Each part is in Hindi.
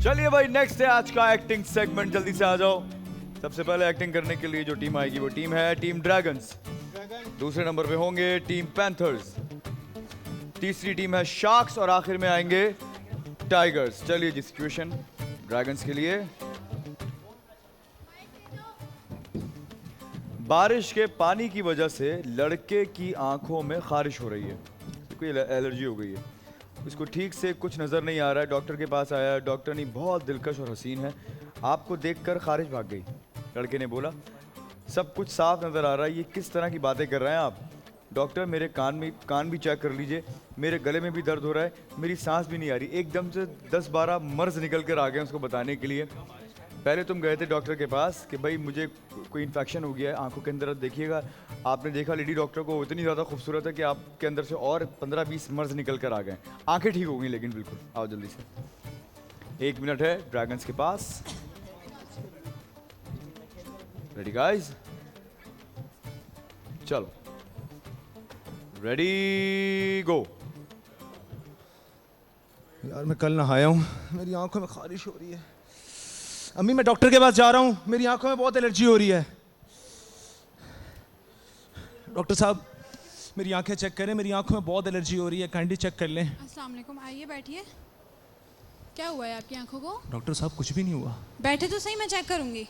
चलिए भाई, नेक्स्ट है आज का एक्टिंग सेगमेंट। जल्दी से आ जाओ। सबसे पहले एक्टिंग करने के लिए जो टीम आएगी वो टीम है टीम ड्रैगन्स। दूसरे नंबर पे होंगे टीम पैंथर्स, तीसरी टीम है शार्क्स और आखिर में आएंगे टाइगर्स। चलिए जी, सिचुएशन ड्रैगन्स के लिए। बारिश के पानी की वजह से लड़के की आंखों में खारिश हो रही है, कोई एलर्जी हो गई है। उसको ठीक से कुछ नज़र नहीं आ रहा है। डॉक्टर के पास आया, डॉक्टर ने बहुत दिलकश और हसीन है, आपको देखकर खारिश भाग गई। लड़के ने बोला सब कुछ साफ नज़र आ रहा है, ये किस तरह की बातें कर रहे हैं आप? डॉक्टर मेरे कान भी चेक कर लीजिए, मेरे गले में भी दर्द हो रहा है, मेरी सांस भी नहीं आ रही। एकदम से 10-12 मर्ज निकल कर आ गए उसको बताने के लिए। पहले तुम गए थे डॉक्टर के पास कि भाई मुझे कोई इन्फेक्शन हो गया है आंखों के अंदर, देखिएगा। आपने देखा लेडी डॉक्टर को इतनी ज़्यादा खूबसूरत है कि आपके अंदर से और 15-20 मर्ज निकल कर आ गए। आंखें ठीक हो गई लेकिन बिल्कुल। आओ जल्दी से, 1 मिनट है ड्रैगन्स के पास। रेडी गाइस, चलो रेडी गो। यार मैं कल नहाया हूँ, मेरी आंखों में खारिश हो रही है। अम्मी मैं डॉक्टर के पास जा रहा हूँ, मेरी आंखों में बहुत एलर्जी हो रही है। डॉक्टर साहब मेरी आंखें चेक करें, मेरी आंखों में बहुत एलर्जी हो रही है, काइंडली चेक कर लें। अस्सलाम वालेकुम, आइए बैठिए। क्या हुआ है आपकी आंखों को? डॉक्टर साहब कुछ भी नहीं हुआ। बैठे तो सही, मैं चेक करूंगी।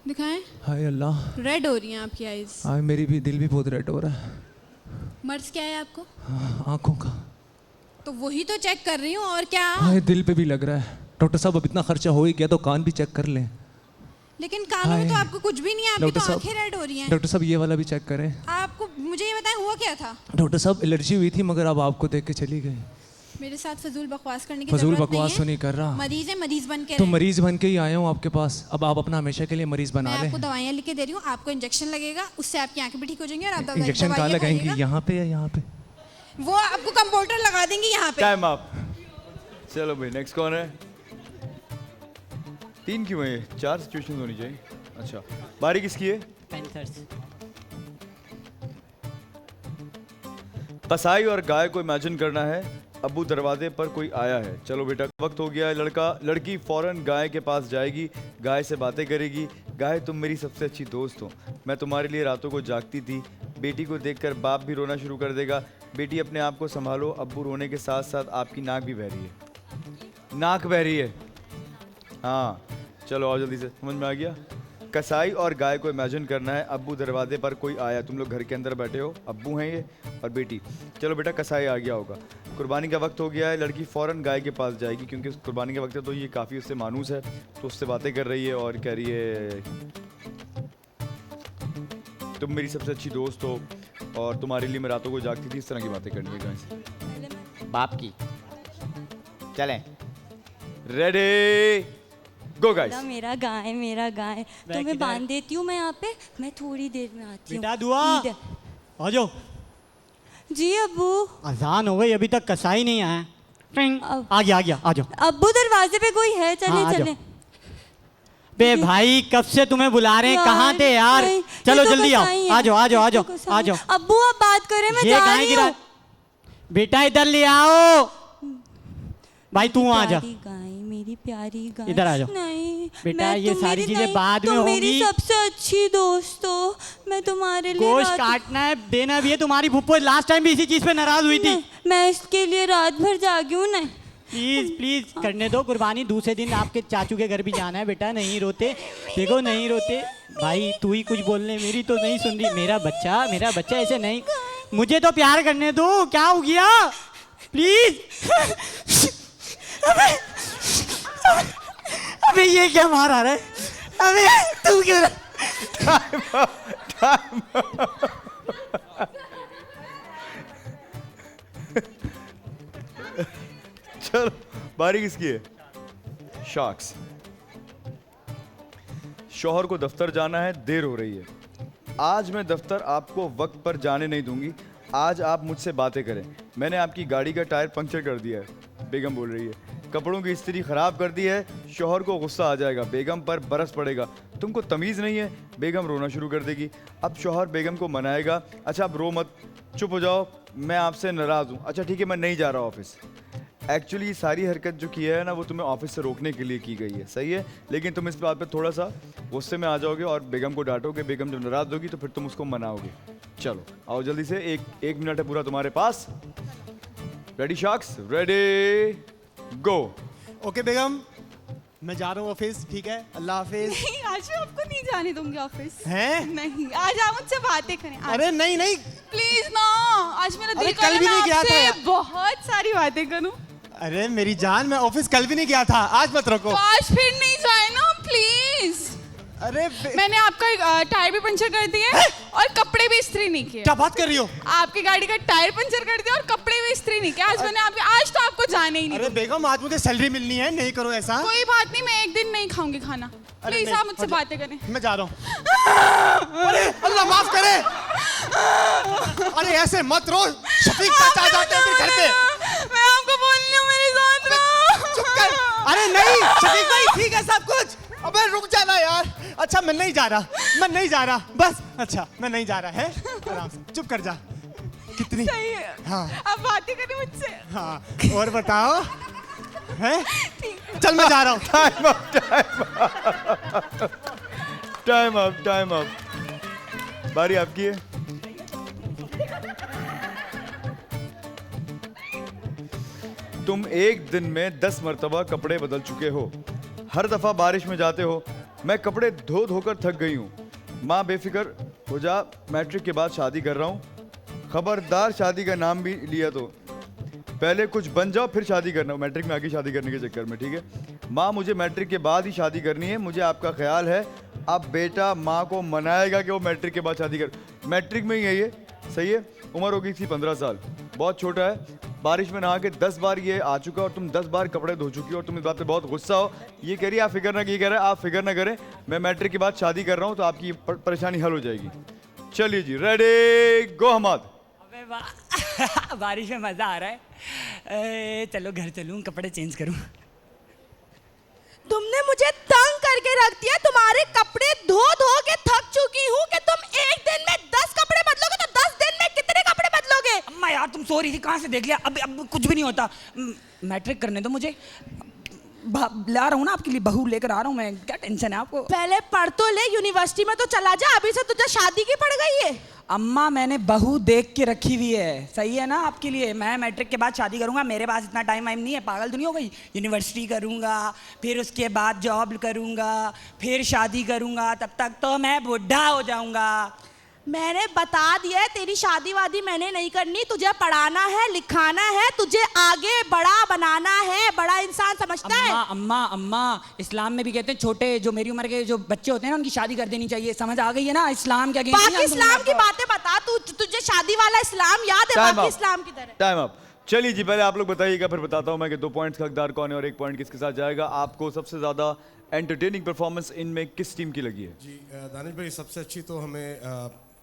दिखाएं। हाय अल्लाह, रेड हो रही हैं आपकी आईज। हाय मेरी भी दिल भी बहुत रेड हो रहा है। मर्ज क्या है आपको? आंखों का। तो वही तो चेक कर रही हूँ, और क्या? हाय दिल पे भी लग रहा है। डॉक्टर साहब अब इतना खर्चा हो ही गया तो कान भी चेक कर लें। लेकिन कानों में तो आपको कुछ भी नहीं है, आपकी तो आंखें रेड हो रही हैं। डॉक्टर साहब ये वाला भी चेक करें। आपको मुझे ये बताएं हुआ क्या था? डॉक्टर साहब एलर्जी हुई थी मगर अब आपको देख के चली गई। मेरे साथ फजूल बकवास करने की फजूल जरूरत बकवास नहीं तो है। नहीं कर रहा। मरीज है, मरीज बन के तो रहें। मरीज बन के ही आया हूँ आपके पास, अब आप अपना हमेशा के लिए मरीज बना मैं लें। आपको दवाइयाँ लिख के दे रही हूँ, आपको इंजेक्शन लगेगा, उससे आपकी आंखें भी ठीक हो जाएंगी और आप इंजेक्शन कहाँ लगाएंगी? यहाँ पे या यहाँ पे? वो आपको कंप्यूटर लगा देंगे यहाँ पे। Time up. चलो भाई, नेक्स्ट कौन है? 3 क्यों है? 4 सिचुएशन होनी चाहिए। अच्छा, बारी किसकी है? पैंथर्स। कसाई और गाय को इमेजिन करना है। अब्बू दरवाजे पर कोई आया है। चलो बेटा, वक्त हो गया है। लड़की फौरन गाय के पास जाएगी, गाय से बातें करेगी। गाय तुम मेरी सबसे अच्छी दोस्त हो, मैं तुम्हारे लिए रातों को जागती थी। बेटी को देखकर बाप भी रोना शुरू कर देगा। बेटी अपने आप को संभालो, अब्बू रोने के साथ साथ आपकी नाक भी बह रही है। नाक बह रही है, हाँ। चलो और जल्दी से, समझ में आ गया? कसाई और गाय को इमेजिन करना है। अब्बू दरवाजे पर कोई आया, तुम लोग घर के अंदर बैठे हो, अब्बू हैं ये और बेटी। चलो बेटा, कसाई आ गया होगा। कुर्बानी का वक्त हो गया है। लड़की फ़ौरन गाय के पास जाएगी क्योंकि उस कुर्बानी का वक्त है, तो ये काफ़ी उससे मानूस है, तो उससे बातें कर रही है और कह रही है तुम मेरी सबसे अच्छी दोस्त हो और तुम्हारे लिए मैं रातों को जागती थी। इस तरह की बातें करनी है गाय से। बाप की। चलें। Ready go guys. मेरा गाय तो मैं बांध देती हूँ, मैं यहाँ पे, मैं थोड़ी देर में आती हूँ। बेटा दुआ आ जाओ। जी अब्बू। अजान हो गई, अभी तक कसाई नहीं आया। आ गया आ जाओ। अब्बू दरवाजे पे कोई है, चले हाँ, चले। बे भाई कब से तुम्हें बुला रहे हैं, कहाँ थे यार? चलो जल्दी आओ, आ जाओ। अब्बू आप बात करें, मैं जा रही हूँ। बेटा इधर ले आओ। भाई तू आ जा। मेरी प्यारी गाय, इधर आ जाओ। नहीं बेटा, ये सारी चीजें बाद में होंगी। मेरी सबसे अच्छी दोस्त हो, मैं तुम्हारे लिए गोश्त काटना है, देना भी है। तुम्हारी फुप्पो लास्ट टाइम भी इसी चीज पे नाराज हुई थी। मैं इसके लिए रात भर जागी हूँ। नहीं प्लीज करने दो कुर्बानी। दूसरे दिन आपके चाचू के घर भी जाना है। बेटा नहीं रोते, देखो नहीं रोते। भाई तू ही कुछ बोलने, मेरी तो नहीं सुन रही। मेरा बच्चा ऐसे नहीं। मुझे तो प्यार करने दो, क्या हो गया? प्लीज। अबे ये क्या मार आ रहा है? अबे तू क्यों? चलो बारी किसकी है? शार्क्स। शौहर को दफ्तर जाना है, देर हो रही है। आज मैं दफ्तर आपको वक्त पर जाने नहीं दूंगी। आज आप मुझसे बातें करें। मैंने आपकी गाड़ी का टायर पंक्चर कर दिया है। बेगम बोल रही है। कपड़ों की इस्त्री खराब कर दी है। शौहर को गुस्सा आ जाएगा, बेगम पर बरस पड़ेगा। तुमको तमीज़ नहीं है। बेगम रोना शुरू कर देगी। अब शौहर बेगम को मनाएगा। अच्छा अब रो मत, चुप हो जाओ, मैं आपसे नाराज़ हूँ। अच्छा ठीक है, मैं नहीं जा रहा ऑफिस। एक्चुअली सारी हरकत जो की है ना वो तुम्हें ऑफिस से रोकने के लिए की गई है, सही है। लेकिन तुम इस बात पे थोड़ा सा गुस्से में आ जाओगे और बेगम को डांटोगे। बेगम जब नाराज होगी तो फिर तुम उसको मनाओगे। चलो आओ जल्दी से, एक मिनट है पूरा तुम्हारे पास। Ready sharks, ready go. Okay बेगम, मैं जा रहा हूँ ऑफिस, ठीक है, अल्लाह हाफिज। नहीं, आज मैं आपको नहीं जाने दूंगी ऑफिस। हैं? नहीं, आज आप मुझसे बातें करें। अरे नहीं नहीं, प्लीज ना, आज मेरा अरे दिल कल भी नहीं गया था यार। बहुत सारी बातें करूं। अरे मेरी जान, मैं ऑफिस कल भी नहीं गया था, आज मत रोको। तो आज फिर नहीं जाए ना प्लीज। अरे मैंने आपका टायर भी पंचर कर दिया और कपड़े भी इस्त्री नहीं किए। क्या बात कर रही हो? आपकी गाड़ी का टायर पंचर कर दिया और कपड़े भी इस्त्री नहीं किए। आज तो आपको जाने ही नहीं अरे दूंगी। बेगम, आज मुझे सैलरी मिलनी है, नहीं करो ऐसा। कोई बात नहीं, मैं एक दिन नहीं खाऊंगी खाना। अरे प्लीज नहीं, आप मुझसे हट जा। बातें करें। मैं जा रहा हूँ। अरे अल्लाह माफ करे। अरे ऐसे मत रो, शफीक चाचा आ जाते हैं फिर घर पे। मैं आपको बोल रही हूँ मेरे साथ रहो। चुप कर। अरे नहीं शफीक भाई, ठीक है सब कुछ। अबे रुक जाना यार। अच्छा मैं नहीं जा रहा, मैं नहीं जा रहा, बस। अच्छा मैं नहीं जा रहा है, आराम से चुप कर जा। कितनी सही है। हाँ आप बातें करें मुझसे। हाँ, और बताओ हैं? चल मैं जा रहा हूँ। Time up. बारी आपकी है। तुम एक दिन में 10 मरतबा कपड़े बदल चुके हो। हर दफा बारिश में जाते हो। मैं कपड़े धो धोकर थक गई हूँ। माँ बेफिक्र हो जा, मैट्रिक के बाद शादी कर रहा हूँ। खबरदार शादी का नाम भी लिया तो पहले कुछ बन जाओ फिर शादी करना। मैट्रिक में आगे शादी करने के चक्कर में, ठीक है। माँ मुझे मैट्रिक के बाद ही शादी करनी है। मुझे आपका ख्याल है। अब बेटा माँ को मनाएगा कि वो मैट्रिक के बाद शादी कर। मैट्रिक में ही है ये, सही है। उम्र होगी थी 15 साल, बहुत छोटा है। बारिश में नहा के 10 बार ये आ चुका और तुम 10 बार कपड़े धो चुकी हो और तुम इस बात पे बहुत गुस्सा हो। ये कह रही है आप फिक्र ना, ये कह रहा है आप फिक्र ना करें, मैं मैट्रिक के बाद शादी कर रहा हूँ तो आपकी परेशानी हल हो जाएगी। चलिए जी, रेडी गो हमाद। अबे वाह बारिश में मज़ा आ रहा है। चलो घर चलूँ, कपड़े चेंज करूँ। तुमने मुझे तंग करके रख दिया। तुम्हारे कपड़े धो धो के थक चुकी हूँ कि तुम एक दिन में 10 कपड़े बदलोगे तो 10 दिन में कितने कपड़े बदलोगे? अम्मा यार तुम सो रही थी, कहाँ से देख लिया। अब कुछ भी नहीं होता। मैट्रिक करने दो मुझे। ला रहा हूँ ना आपके लिए, बहू लेकर आ रहा हूँ मैं। क्या टेंशन है आपको? पहले पढ़ तो ले, यूनिवर्सिटी में तो चला जा। अभी से तुझे शादी की पड़ गई है। अम्मा मैंने बहू देख के रखी हुई है, सही है ना आपके लिए। मैं मैट्रिक के बाद शादी करूंगा, मेरे पास इतना टाइम नहीं है। पागल तो नहीं हो गई? यूनिवर्सिटी करूंगा, फिर उसके बाद जॉब करूंगा, फिर शादी करूंगा, तब तक तो मैं बुढ़ा हो जाऊंगा। मैंने बता दिया है, तेरी शादी वादी मैंने नहीं करनी। तुझे पढ़ाना है, लिखाना है, तुझे आगे बड़ा बनाना है, बड़ा इंसान समझता है। अम्मा इस्लाम में भी कहते हैं छोटे जो मेरी उम्र के जो बच्चे होते हैं ना उनकी शादी कर देनी चाहिए। समझ आ गई है ना? इस्लाम के अगेंस्ट बाकी इस्लाम की बातें बता। तुझे शादी वाला इस्लाम याद है? बाकी इस्लाम की तरह। Time up. चलिए जी, पहले आप लोग बताइएगा, फिर बताता हूँ मैं कि 2 पॉइंट्स का हकदार कौन है और 1 पॉइंट किसके साथ जाएगा। आपको सबसे ज्यादा एंटरटेनिंग परफॉर्मेंस इनमें किस टीम की लगी है? जी दानिश भाई, सबसे अच्छी तो हमें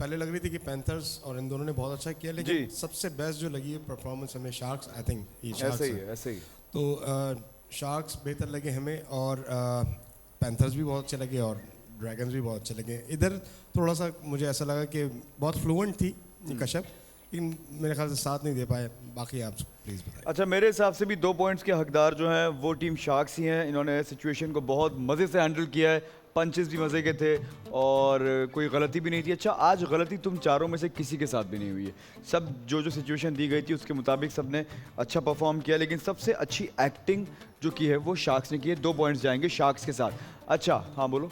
पहले लग रही थी कि पैंथर्स और इन दोनों ने बहुत अच्छा किया, लेकिन जी। सबसे बेस्ट जो लगी है परफॉर्मेंस हमें शार्क्स। आई थिंक ये ऐसे शार्क्स ही है। है, ऐसे ही। तो शार्क्स बेहतर लगे हमें और पैंथर्स भी बहुत अच्छे लगे और ड्रैगन्स भी बहुत अच्छे लगे। इधर थोड़ा सा मुझे ऐसा लगा कि बहुत फ्लुएंट थी कश्यप, लेकिन मेरे ख्याल से साथ नहीं दे पाए। बाकी आप प्लीज़ बताइए। अच्छा, मेरे हिसाब से भी 2 पॉइंट्स के हकदार जो हैं वो टीम शार्क्स ही हैं। इन्होंने सिचुएशन को बहुत मज़े से हैंडल किया है। पंचेस भी मज़े के थे और कोई गलती भी नहीं थी। अच्छा, आज गलती तुम चारों में से किसी के साथ भी नहीं हुई है। सब जो सिचुएशन दी गई थी उसके मुताबिक सबने अच्छा परफॉर्म किया, लेकिन सबसे अच्छी एक्टिंग जो की है वो शार्क्स ने की है। 2 पॉइंट्स जाएंगे शार्क्स के साथ। अच्छा हाँ बोलो।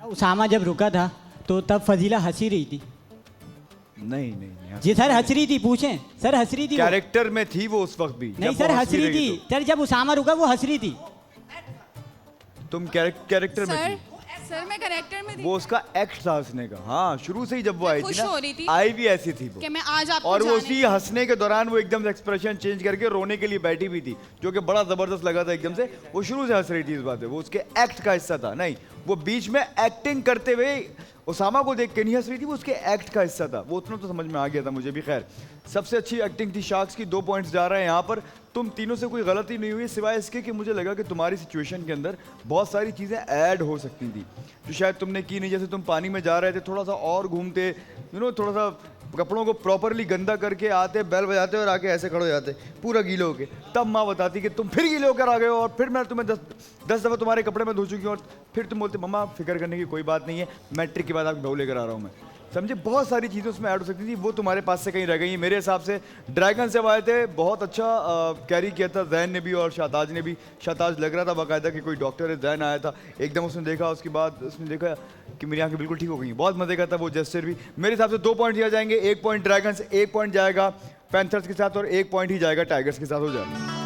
उसामा जब रुका था तो तब फजीला हंसी रही थी। नहीं जी सर हंस रही थी, पूछें सर हंस रही थी वो? कैरेक्टर में थी वो उस वक्त भी। नहीं जब सर वो हंस रही रही थी सर, जब उसामा रुका वो हंस रही थी। तुम कैरेक्टर में सर थी। सर मैं कैरेक्टर में थी वो उसका एक्ट था हंसने का। हाँ, शुरू से ही जब वो आई थी खुश हो रही थी। ना, आई भी ऐसी थी वो। कि मैं आज आपको और वो जाने उसी हंसने के दौरान वो एकदम से एक्सप्रेशन चेंज करके रोने के लिए बैठी भी थी, जो कि बड़ा जबरदस्त लगा था एकदम से। वो शुरू से हंस रही थी इस बात पे, वो उसके एक्ट का हिस्सा था। नहीं, वो बीच में एक्टिंग करते हुए उसामा को देख के नहीं हंस रही थी, वो उसके एक्ट का हिस्सा था। वो उतना तो समझ में आ गया था मुझे भी। खैर, सबसे अच्छी एक्टिंग थी शार्क्स की। 2 पॉइंट्स जा रहे हैं यहाँ पर। तुम तीनों से कोई गलती नहीं हुई, सिवाय इसके कि मुझे लगा कि तुम्हारी सिचुएशन के अंदर बहुत सारी चीज़ें ऐड हो सकती थी जो शायद तुमने की नहीं। जैसे तुम पानी में जा रहे थे, थोड़ा सा और घूमते, थोड़ा सा कपड़ों को प्रॉपरली गंदा करके आते, बेल बजाते और आके ऐसे खड़े हो जाते पूरा गीले होके। तब माँ बताती कि तुम फिर गीले होकर आ गए हो और फिर मैं तुम्हें 10 दफ़ा तुम्हारे कपड़े में धो चुकी हूँ और फिर तुम बोलते मम्मा फिक्र करने की कोई बात नहीं है, मैट्रिक के बाद आपकी बहू लेकर आ रहा हूँ मैं। समझे, बहुत सारी चीज़ें उसमें ऐड हो सकती थी, वो तुम्हारे पास से कहीं रह गई। मेरे हिसाब से ड्रैगन से आए थे, बहुत अच्छा कैरी किया था जैन ने भी और शाहताज ने भी। शाहताज लग रहा था बाकायदा कि कोई डॉक्टर है, जैन आया था एकदम, उसने देखा, उसके बाद उसने देखा कि मेरी आंखें बिल्कुल ठीक हो गई। बहुत मजे का था वो जेस्चर भी। मेरे हिसाब से 2 पॉइंट दिया जाएंगे, 1 पॉइंट ड्रैगन से, 1 पॉइंट जाएगा पैंथर्स के साथ और 1 पॉइंट ही जाएगा टाइगर्स के साथ। हो जाए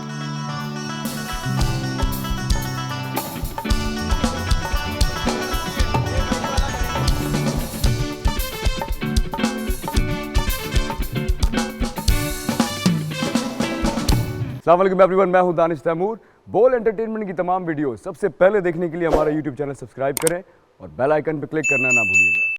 अस्सलाम वालेकुम एवरीवन, मैं हूं दानिश तैमूर। बोल एंटरटेनमेंट की तमाम वीडियो सबसे पहले देखने के लिए हमारा यूट्यूब चैनल सब्सक्राइब करें और बेल आइकन पर क्लिक करना ना भूलिएगा।